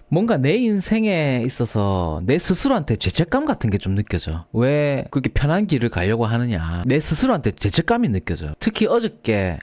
뭔가 내 인생에 있어서 내 스스로한테 죄책감 같은 게 좀 느껴져. 왜 그렇게 편한 길을 가려고 하느냐. 내 스스로한테 죄책감이 느껴져. 특히 어저께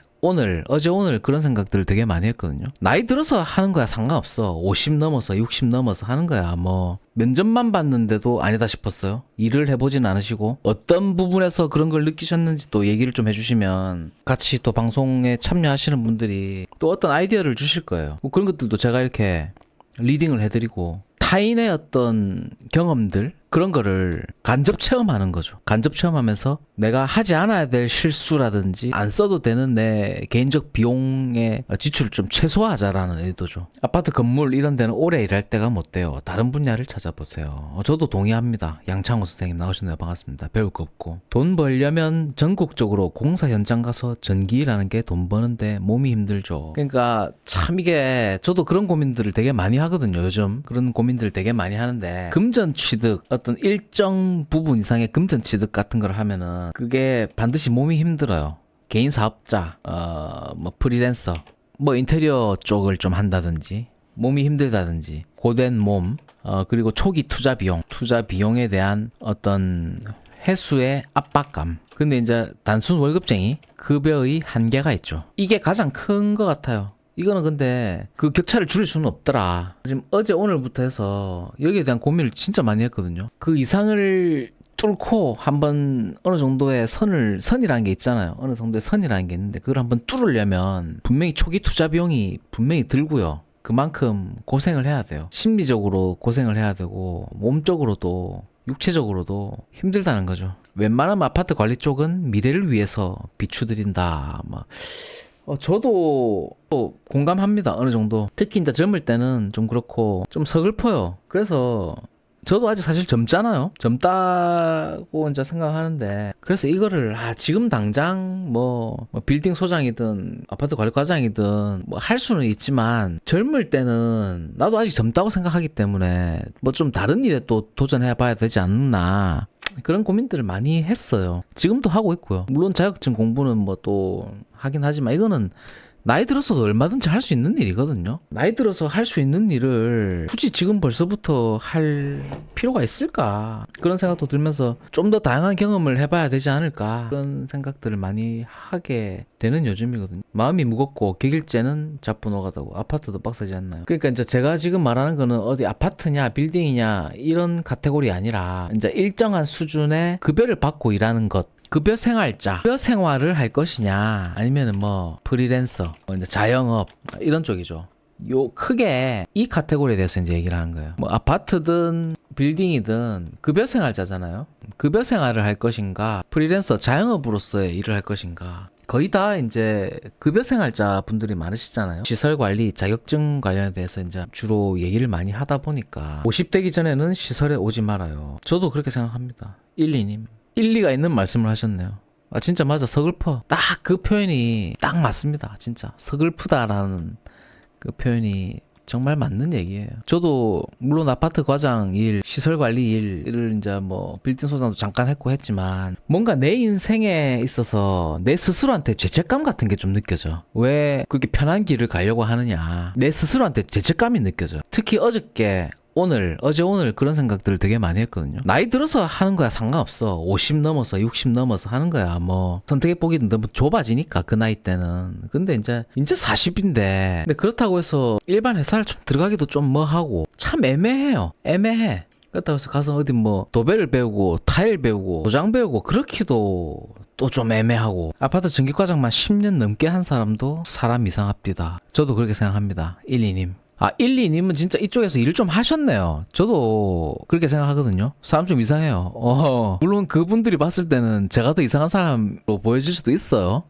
어제 오늘 그런 생각들을 되게 많이 했거든요. 나이 들어서 하는 거야 상관없어. 50 넘어서 60 넘어서 하는 거야. 뭐 면접만 봤는데도 아니다 싶었어요. 일을 해보진 않으시고 어떤 부분에서 그런 걸 느끼셨는지 또 얘기를 좀 해주시면 같이 또 방송에 참여하시는 분들이 또 어떤 아이디어를 주실 거예요. 뭐 그런 것들도 제가 이렇게 리딩을 해드리고 타인의 어떤 경험들 그런 거를 간접 체험하는 거죠. 간접 체험하면서 내가 하지 않아야 될 실수라든지 안 써도 되는 내 개인적 비용의 지출을 좀 최소화하자라는 의도죠. 아파트 건물 이런 데는 오래 일할 때가 못 돼요. 다른 분야를 찾아보세요. 저도 동의합니다. 양창호 선생님 나오셨네요. 반갑습니다. 배울 거 없고. 돈 벌려면 전국적으로 공사 현장 가서 전기라는 게 돈 버는데 몸이 힘들죠. 그러니까 참 이게 저도 그런 고민들을 되게 많이 하거든요. 요즘 그런 고민들을 되게 많이 하는데 금전 취득 어떤 일정 부분 이상의 금전 취득 같은 걸 하면은 그게 반드시 몸이 힘들어요. 개인 사업자, 뭐 프리랜서, 뭐 인테리어 쪽을 좀 한다든지 몸이 힘들다든지 고된 몸, 그리고 초기 투자 비용에 대한 어떤 회수의 압박감. 근데 이제 단순 월급쟁이 급여의 한계가 있죠. 이게 가장 큰 것 같아요. 이거는 근데 그 격차를 줄일 수는 없더라. 지금 어제 오늘부터 해서 여기에 대한 고민을 진짜 많이 했거든요. 그 이상을 뚫고 한번 어느 정도의 선이라는 게 있잖아요. 어느 정도의 선이라는 게 있는데 그걸 한번 뚫으려면 분명히 초기 투자 비용이 분명히 들고요. 그만큼 고생을 해야 돼요. 심리적으로 고생을 해야 되고 몸적으로도 육체적으로도 힘들다는 거죠. 웬만하면 아파트 관리 쪽은 미래를 위해서 비추드린다. 저도 또 공감합니다. 어느 정도. 특히 이제 젊을 때는 좀 그렇고 좀 서글퍼요. 그래서 저도 아직 사실 젊잖아요. 젊다고 이제 생각하는데 그래서 이거를 지금 당장 뭐 빌딩 소장이든 아파트 관리과장이든 뭐 할 수는 있지만 젊을 때는 나도 아직 젊다고 생각하기 때문에 뭐 좀 다른 일에 또 도전해 봐야 되지 않나. 그런 고민들을 많이 했어요. 지금도 하고 있고요. 물론 자격증 공부는 뭐 또 하긴 하지만 이거는 나이 들어서도 얼마든지 할 수 있는 일이거든요. 나이 들어서 할 수 있는 일을 굳이 지금 벌써부터 할 필요가 있을까? 그런 생각도 들면서 좀 더 다양한 경험을 해봐야 되지 않을까? 그런 생각들을 많이 하게 되는 요즘이거든요. 마음이 무겁고 객일제는 자뿐오가다고 아파트도 빡세지 않나요? 그러니까 이제 제가 지금 말하는 거는 어디 아파트냐 빌딩이냐 이런 카테고리 아니라 이제 일정한 수준의 급여를 받고 일하는 것. 급여 생활자, 급여 생활을 할 것이냐, 아니면은 뭐 프리랜서, 뭐 이제 자영업 이런 쪽이죠. 요 크게 이 카테고리에 대해서 이제 얘기를 하는 거예요. 뭐 아파트든 빌딩이든 급여 생활자잖아요. 급여 생활을 할 것인가, 프리랜서 자영업으로서의 일을 할 것인가. 거의 다 이제 급여 생활자 분들이 많으시잖아요. 시설 관리, 자격증 관련에 대해서 이제 주로 얘기를 많이 하다 보니까 50 되기 전에는 시설에 오지 말아요. 저도 그렇게 생각합니다. 1, 2님. 일리가 있는 말씀을 하셨네요. 진짜 맞아. 서글퍼. 딱 그 표현이 딱 맞습니다. 진짜 서글프다라는 그 표현이 정말 맞는 얘기예요. 저도 물론 아파트 과장 일, 시설 관리 일을 이제 뭐 빌딩 소장도 잠깐 했고 했지만 뭔가 내 인생에 있어서 내 스스로한테 죄책감 같은 게 좀 느껴져. 왜 그렇게 편한 길을 가려고 하느냐. 내 스스로한테 죄책감이 느껴져. 특히 어제 오늘 그런 생각들을 되게 많이 했거든요. 나이 들어서 하는 거야 상관없어. 50 넘어서 60 넘어서 하는 거야. 뭐 선택의 폭이 너무 좁아지니까 그 나이 때는. 근데 이제 40인데 근데 그렇다고 해서 일반 회사를 좀 들어가기도 좀 뭐하고 참 애매해요. 애매해. 그렇다고 해서 가서 어디 뭐 도배를 배우고 타일 배우고 도장 배우고 그렇기도 또 좀 애매하고 아파트 전기과장만 10년 넘게 한 사람도 사람 이상합디다. 저도 그렇게 생각합니다. 1, 2님. 1, 2님은 진짜 이쪽에서 일을 좀 하셨네요. 저도 그렇게 생각하거든요. 사람 좀 이상해요. 물론 그분들이 봤을 때는 제가 더 이상한 사람으로 보여질 수도 있어요.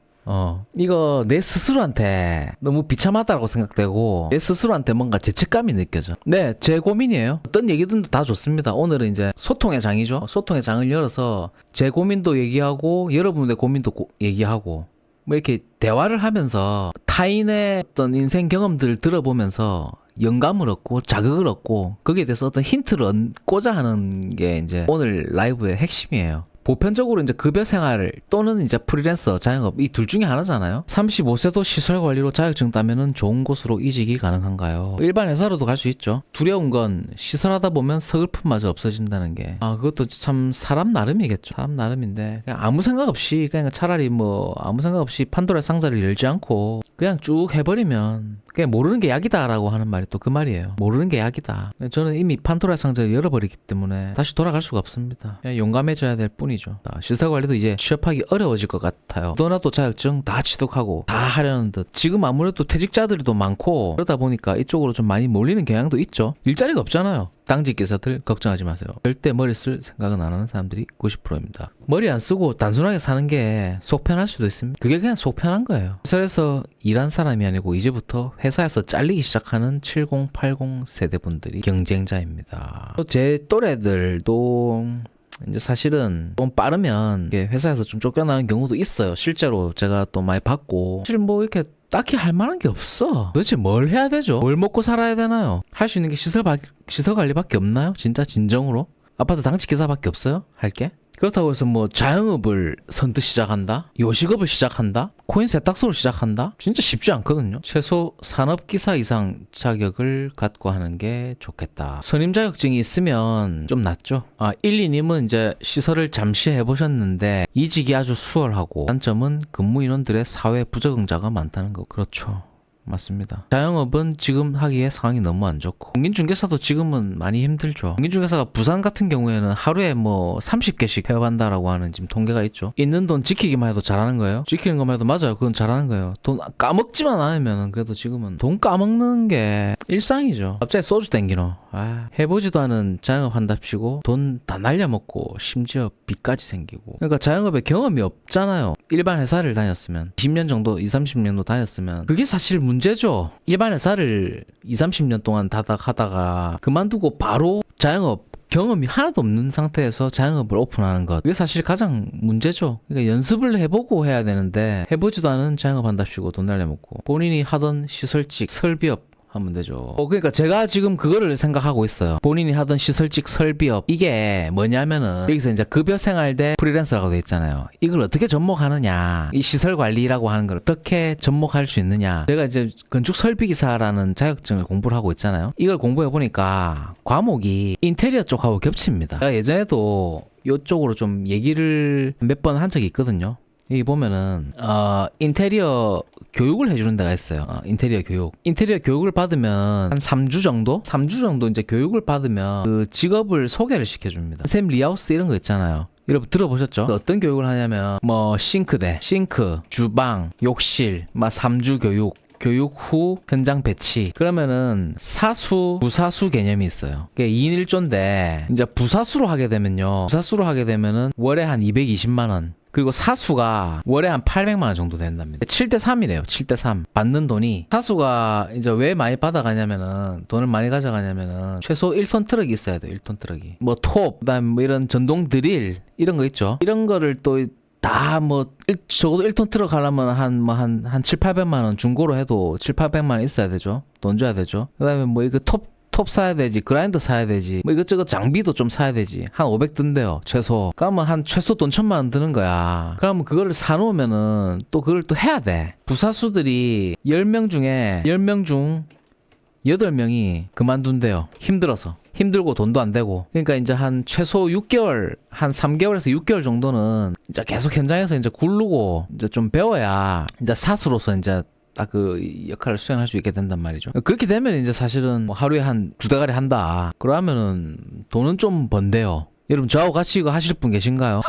이거 내 스스로한테 너무 비참하다고 생각되고 내 스스로한테 뭔가 죄책감이 느껴져. 네, 제 고민이에요. 어떤 얘기든 다 좋습니다. 오늘은 이제 소통의 장이죠. 소통의 장을 열어서 제 고민도 얘기하고 여러분의 고민도 얘기하고 뭐 이렇게 대화를 하면서 타인의 어떤 인생 경험들을 들어보면서 영감을 얻고 자극을 얻고 거기에 대해서 어떤 힌트를 얻고자 하는 게 이제 오늘 라이브의 핵심이에요. 보편적으로 이제 급여 생활 또는 이제 프리랜서 자영업 이 둘 중에 하나잖아요. 35세도 시설 관리로 자격증 따면은 좋은 곳으로 이직이 가능한가요? 일반 회사로도 갈 수 있죠. 두려운 건 시설하다 보면 서글픔마저 없어진다는 게. 그것도 참 사람 나름이겠죠. 사람 나름인데 그냥 아무 생각 없이 그냥 차라리 뭐 아무 생각 없이 판도라의 상자를 열지 않고 그냥 쭉 해버리면 그냥 모르는 게 약이다라고 하는 말이 또 그 말이에요. 모르는 게 약이다. 저는 이미 판도라의 상자를 열어버리기 때문에 다시 돌아갈 수가 없습니다. 그냥 용감해져야 될 뿐이죠. 시설 관리도 이제 취업하기 어려워질 것 같아요. 너나도 자격증 다 취득하고 다 하려는 듯. 지금 아무래도 퇴직자들이 더 많고 그러다 보니까 이쪽으로 좀 많이 몰리는 경향도 있죠. 일자리가 없잖아요. 당직 기사들 걱정하지 마세요. 절대 머리 쓸 생각은 안 하는 사람들이 90%입니다. 머리 안 쓰고 단순하게 사는 게 속 편할 수도 있습니다. 그게 그냥 속 편한 거예요. 시설에서 일한 사람이 아니고 이제부터 회사에서 잘리기 시작하는 70, 80 세대분들이 경쟁자입니다. 제 또래들도 이제 사실은 좀 빠르면 회사에서 좀 쫓겨나는 경우도 있어요. 실제로 제가 또 많이 봤고 사실 뭐 이렇게 딱히 할 만한 게 없어. 도대체 뭘 해야 되죠? 뭘 먹고 살아야 되나요? 할 수 있는 게 시설 관리밖에 없나요? 진짜 진정으로? 아파트 당직 기사밖에 없어요? 할 게? 그렇다고 해서 뭐 자영업을 선뜻 시작한다? 요식업을 시작한다? 코인 세탁소를 시작한다? 진짜 쉽지 않거든요. 최소 산업기사 이상 자격을 갖고 하는 게 좋겠다. 선임 자격증이 있으면 좀 낫죠. 1, 2님은 이제 시설을 잠시 해보셨는데 이직이 아주 수월하고 단점은 근무 인원들의 사회 부적응자가 많다는 거. 그렇죠. 맞습니다. 자영업은 지금 하기에 상황이 너무 안 좋고 공인중개사도 지금은 많이 힘들죠. 공인중개사가 부산 같은 경우에는 하루에 뭐 30개씩 폐업한다라고 하는 지금 통계가 있죠. 있는 돈 지키기만 해도 잘하는 거예요. 지키는 것만 해도 맞아요. 그건 잘하는 거예요. 돈 까먹지만 않으면 그래도 지금은 돈 까먹는 게 일상이죠. 갑자기 소주 땡기노. 해보지도 않은 자영업 한답시고 돈 다 날려먹고 심지어 빚까지 생기고. 그러니까 자영업에 경험이 없잖아요. 일반 회사를 다녔으면 20년 정도 20-30년도 다녔으면 그게 사실 문제죠. 일반 회사를 20-30년 동안 다닥하다가 그만두고 바로 자영업 경험이 하나도 없는 상태에서 자영업을 오픈하는 것. 그게 사실 가장 문제죠. 그러니까 연습을 해보고 해야 되는데 해보지도 않은 자영업 한답시고 돈 날려먹고 본인이 하던 시설직, 설비업 하면 되죠. 그러니까 제가 지금 그거를 생각하고 있어요. 본인이 하던 시설직 설비업 이게 뭐냐면은 여기서 이제 급여 생활 대 프리랜서라고 돼 있잖아요. 이걸 어떻게 접목하느냐, 이 시설 관리라고 하는 걸 어떻게 접목할 수 있느냐. 제가 이제 건축 설비 기사라는 자격증을 공부를 하고 있잖아요. 이걸 공부해 보니까 과목이 인테리어 쪽하고 겹칩니다. 제가 예전에도 이쪽으로 좀 얘기를 몇 번 한 적이 있거든요. 여기 보면은 인테리어 교육을 해주는 데가 있어요. 인테리어 교육을 받으면 한 3주 정도 이제 교육을 받으면 그 직업을 소개를 시켜줍니다. 샘 리하우스 이런 거 있잖아요. 여러분 들어보셨죠? 어떤 교육을 하냐면 뭐 싱크, 주방, 욕실, 막 3주 교육 후 현장 배치. 그러면은 사수, 부사수 개념이 있어요. 그게 2인 1조인데 이제 부사수로 하게 되면은 월에 한 220만 원. 그리고 사수가 월에 한 800만 원 정도 된답니다. 7대3이래요. 7대3. 받는 돈이 사수가 이제 왜 많이 받아가냐면은 돈을 많이 가져가냐면은 최소 1톤 트럭이 있어야 돼요. 1톤 트럭이. 뭐 톱, 그다음에 뭐 이런 전동 드릴 이런 거 있죠. 이런 거를 또 다 뭐 적어도 1톤 트럭 하려면 한 7, 800만 원 중고로 해도 7, 800만 원 있어야 되죠. 돈 줘야 되죠. 그다음에 뭐 이거 톱 사야 되지, 그라인더 사야 되지, 뭐 이것저것 장비도 좀 사야 되지. 한 500 든대요, 최소. 그러면 한 최소 돈 1000만 원 드는 거야. 그러면 그거를 사놓으면은 또 그걸 또 해야 돼. 부사수들이 10명 중 8명이 그만둔대요. 힘들고 돈도 안 되고. 그러니까 이제 한 최소 6개월, 한 3개월에서 6개월 정도는 이제 계속 현장에서 이제 굴르고 이제 좀 배워야 이제 사수로서 이제 딱 그 역할을 수행할 수 있게 된단 말이죠. 그렇게 되면 이제 사실은 뭐 하루에 한 2대가리 한다. 그러면은 돈은 좀 번대요. 여러분 저하고 같이 이거 하실 분 계신가요?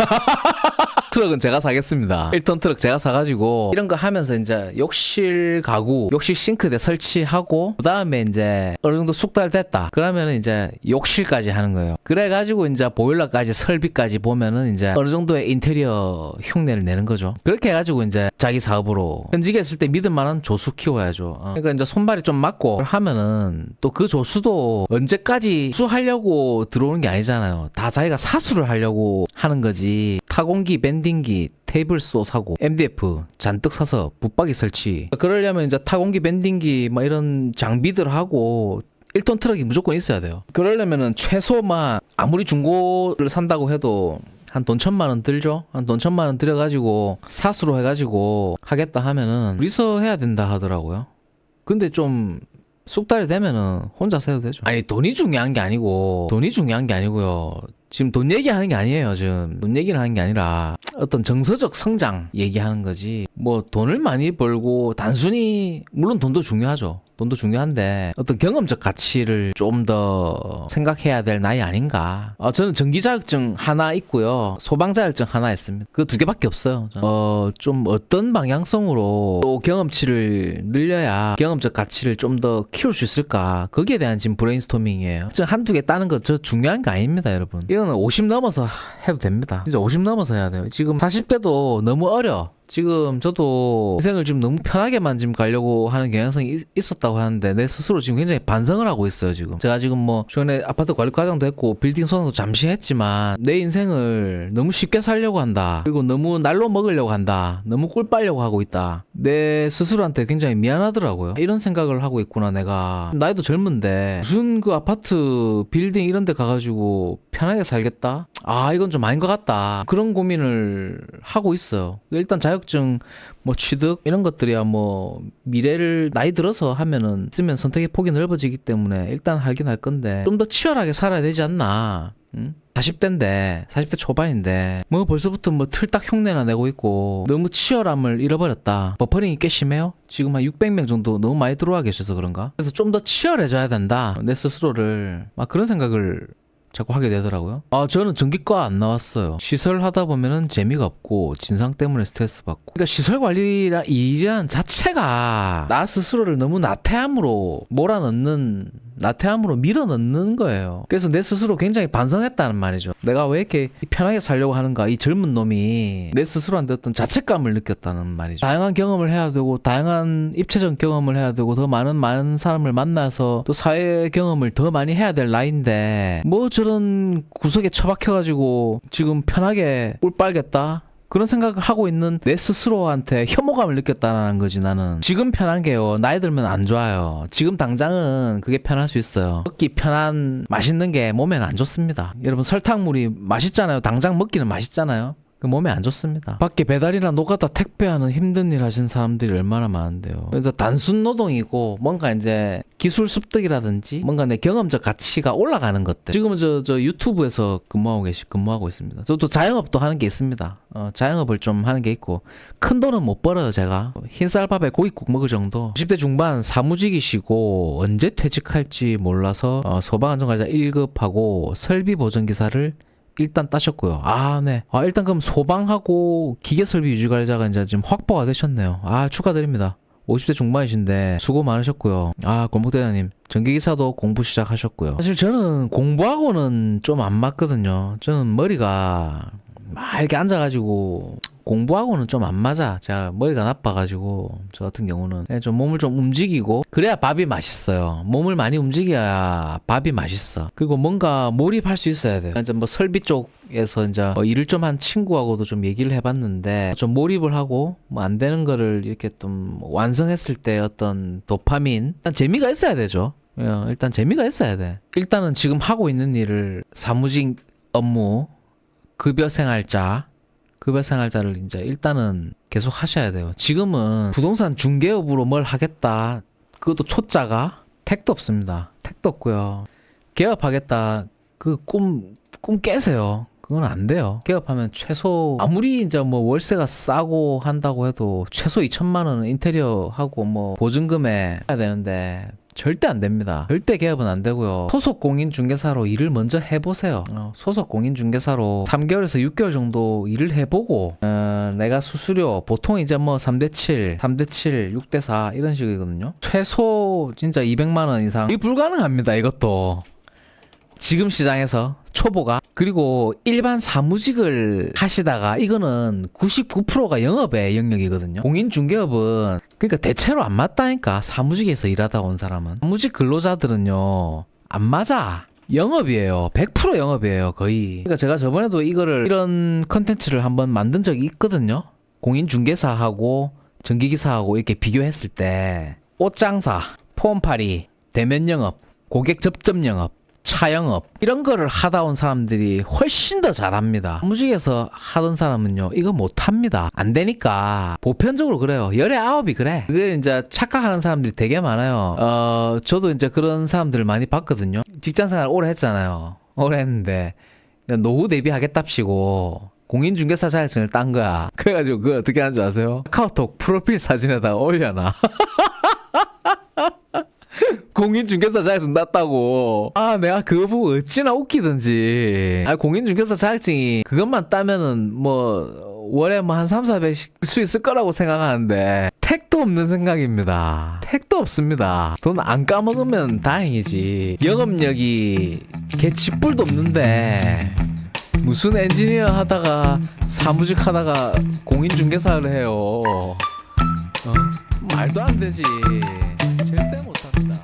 트럭은 제가 사겠습니다. 1톤 트럭 제가 사가지고 이런 거 하면서 이제 욕실 가구, 욕실 싱크대 설치하고 그 다음에 이제 어느 정도 숙달됐다. 그러면은 이제 욕실까지 하는 거예요. 그래가지고 이제 보일러까지 설비까지 보면은 이제 어느 정도의 인테리어 흉내를 내는 거죠. 그렇게 해가지고 이제 자기 사업으로 현직에 있을 때 믿을 만한 조수 키워야죠. 그러니까 이제 손발이 좀 맞고 하면은 또 그 조수도 언제까지 수하려고 들어오는 게 아니잖아요. 다 자기가 사수를 하려고 하는 거지. 타공기, 밴딩기, 테이블소 사고 MDF 잔뜩 사서 붙박이 설치. 그러려면 이제 타공기, 밴딩기 막 이런 장비들 하고 1톤 트럭이 무조건 있어야 돼요. 그러려면은 최소 막 아무리 중고를 산다고 해도 한 한 돈 1,000만 원 들죠? 한 돈 1,000만 원 들여가지고 사수로 해가지고 하겠다 하면은 둘이서 해야 된다 하더라고요. 근데 좀 쑥달이 되면은 혼자서 해도 되죠. 아니 돈이 중요한 게 아니고요. 지금 돈 얘기하는 게 아니에요. 지금 돈 얘기를 하는 게 아니라 어떤 정서적 성장 얘기하는 거지. 뭐 돈을 많이 벌고 단순히 물론 돈도 중요하죠. 돈도 중요한데 어떤 경험적 가치를 좀 더 생각해야 될 나이 아닌가. 저는 전기 자격증 하나 있고요. 소방 자격증 하나 있습니다. 그 두 개밖에 없어요. 좀 어떤 방향성으로 또 경험치를 늘려야 경험적 가치를 좀 더 키울 수 있을까. 거기에 대한 지금 브레인스토밍이에요. 한두 개 따는 거 저 중요한 거 아닙니다, 여러분. 이거는 50 넘어서 해도 됩니다. 진짜 50 넘어서 해야 돼요. 지금 40대도 너무 어려. 지금 저도 인생을 지금 너무 편하게만 지금 가려고 하는 경향성이 있었다고 하는데 내 스스로 지금 굉장히 반성을 하고 있어요. 지금 제가 지금 뭐 최근에 아파트 관리 과정도 했고 빌딩 소장도 잠시 했지만 내 인생을 너무 쉽게 살려고 한다. 그리고 너무 날로 먹으려고 한다. 너무 꿀 빨려고 하고 있다. 내 스스로한테 굉장히 미안하더라고요. 이런 생각을 하고 있구나. 내가 나이도 젊은데 무슨 그 아파트 빌딩 이런 데 가가지고 편하게 살겠다? 이건 좀 아닌 것 같다. 그런 고민을 하고 있어요. 일단 자격증 뭐 취득 이런 것들이야 뭐 미래를 나이 들어서 하면은 쓰면 선택의 폭이 넓어지기 때문에 일단 하긴 할 건데 좀 더 치열하게 살아야 되지 않나. 40대 초반인데 뭐 벌써부터 뭐 틀딱 흉내나 내고 있고 너무 치열함을 잃어버렸다. 버퍼링이 꽤 심해요. 지금 한 600명 정도 너무 많이 들어와 계셔서 그런가. 그래서 좀 더 치열해져야 된다. 내 스스로를 막 그런 생각을 자꾸 하게 되더라고요. 저는 전기과 안 나왔어요. 시설 하다 보면은 재미가 없고 진상 때문에 스트레스 받고. 그러니까 시설 관리라 일이라는 자체가 나 스스로를 너무 나태함으로 밀어넣는 거예요. 그래서 내 스스로 굉장히 반성했다는 말이죠. 내가 왜 이렇게 편하게 살려고 하는가. 이 젊은 놈이 내 스스로한테 어떤 자책감을 느꼈다는 말이죠. 다양한 경험을 해야 되고 다양한 입체적 경험을 해야 되고 더 많은 사람을 만나서 또 사회 경험을 더 많이 해야 될 나이인데 뭐 저런 구석에 처박혀가지고 지금 편하게 꿀 빨겠다? 그런 생각을 하고 있는 내 스스로한테 혐오감을 느꼈다는 거지. 나는 지금 편한 게요 나이 들면 안 좋아요. 지금 당장은 그게 편할 수 있어요. 먹기 편한 맛있는 게 몸에는 안 좋습니다. 여러분 설탕물이 맛있잖아요. 당장 먹기는 맛있잖아요. 몸에 안 좋습니다. 밖에 배달이나 노가다 택배하는 힘든 일 하신 사람들이 얼마나 많은데요. 그래서 단순 노동이고 뭔가 이제 기술 습득이라든지 뭔가 내 경험적 가치가 올라가는 것들. 지금은 저 유튜브에서 근무하고 있습니다. 저도 자영업도 하는 게 있습니다. 자영업을 좀 하는 게 있고 큰 돈은 못 벌어요. 제가 흰쌀밥에 고깃국 먹을 정도. 10대 중반 사무직이시고 언제 퇴직할지 몰라서 소방안전관리자 1급하고 설비보전기사를 일단 따셨고요. 네. 일단 그럼 소방하고 기계설비 유지관리자가 이제 지금 확보가 되셨네요. 축하드립니다. 50대 중반이신데 수고 많으셨고요. 골목대장님 전기기사도 공부 시작하셨고요. 사실 저는 공부하고는 좀 안 맞거든요. 저는 머리가 막 이렇게 앉아가지고 공부하고는 좀 안 맞아. 제가 머리가 나빠가지고 저 같은 경우는 좀 몸을 좀 움직이고 그래야 밥이 맛있어요. 몸을 많이 움직여야 밥이 맛있어. 그리고 뭔가 몰입할 수 있어야 돼요. 이제 뭐 설비 쪽에서 이제 일을 좀 한 친구하고도 좀 얘기를 해봤는데 좀 몰입을 하고 뭐 안 되는 거를 이렇게 좀 완성했을 때 어떤 도파민 일단 재미가 있어야 되죠. 일단 재미가 있어야 돼. 일단은 지금 하고 있는 일을 사무직 업무 급여생활자를 이제 일단은 계속 하셔야 돼요. 지금은 부동산 중개업으로 뭘 하겠다. 그것도 초짜가 택도 없습니다. 택도 없고요. 개업하겠다. 그 꿈 깨세요. 그건 안 돼요. 개업하면 최소 아무리 이제 뭐 월세가 싸고 한다고 해도 최소 2천만 원은 인테리어 하고 뭐 보증금에 해야 되는데 절대 안 됩니다. 절대 개업은 안 되고요. 소속 공인중개사로 일을 먼저 해보세요. 소속 공인중개사로 3개월에서 6개월 정도 일을 해보고 내가 수수료 보통 이제 뭐 3대7, 6대4 이런 식이거든요. 최소 진짜 200만 원 이상. 이게 불가능합니다. 이것도. 지금 시장에서 초보가. 그리고 일반 사무직을 하시다가 이거는 99%가 영업의 영역이거든요. 공인중개업은 그러니까 대체로 안 맞다니까. 사무직에서 일하다 온 사람은. 사무직 근로자들은요 안 맞아. 영업이에요. 100% 영업이에요. 거의. 그러니까 제가 저번에도 이런 컨텐츠를 한번 만든 적이 있거든요. 공인중개사하고 전기기사하고 이렇게 비교했을 때 옷장사, 폼팔이, 대면 영업, 고객 접점 영업 차영업 이런 거를 하다 온 사람들이 훨씬 더 잘합니다. 사무직에서 하던 사람은요 이거 못합니다. 안 되니까 보편적으로 그래요. 열의 아홉이 그래. 그걸 이제 착각하는 사람들이 되게 많아요. 저도 이제 그런 사람들을 많이 봤거든요. 직장생활 오래 했잖아요. 오래 했는데 노후 대비하겠답시고 공인중개사 자격증을 딴 거야. 그래가지고 그거 어떻게 하는 줄 아세요? 카카오톡 프로필 사진에다가 올려놔. 공인중개사 자격증 땄다고. 아, 내가 그거 보고 어찌나 웃기든지. 아, 공인중개사 자격증이 그것만 따면은 뭐 월에 뭐 한 3, 400씩 수 있을 거라고 생각하는데 택도 없는 생각입니다. 택도 없습니다. 돈 안 까먹으면 다행이지. 영업력이 개 쥐뿔도 없는데 무슨 엔지니어 하다가 사무직 하다가 공인중개사를 해요. 말도 안 되지. 절대 못합니다.